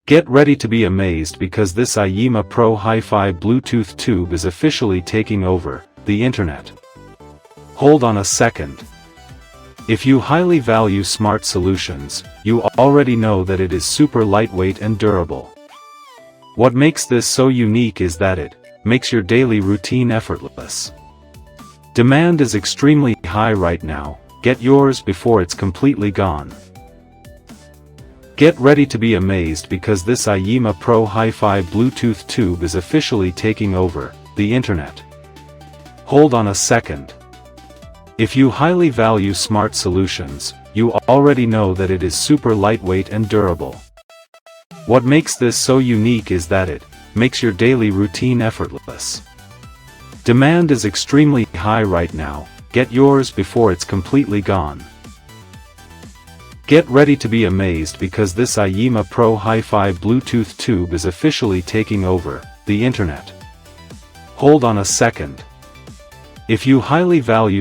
Get ready to be amazed because this AIYIMA Pro HiFi Bluetooth tube is officially taking over the internet. Hold on a second. If you highly value smart solutions, you already know that it is super lightweight and durable. What makes this so unique is that it makes your daily routine effortless. Demand is extremely high right now. Get yours before it's completely gone. Get ready to be amazed because this AIYIMA Pro HiFi Bluetooth tube is officially taking over the internet. Hold on a second. If you highly value smart solutions, you already know that it is super lightweight and durable. What makes this so unique is that it makes your daily routine effortless. Demand is extremely high right now. Get yours before it's completely gone. Get ready to be amazed because this AIYIMA Pro HiFi Bluetooth tube is officially taking over the internet. Hold on a second. If you highly value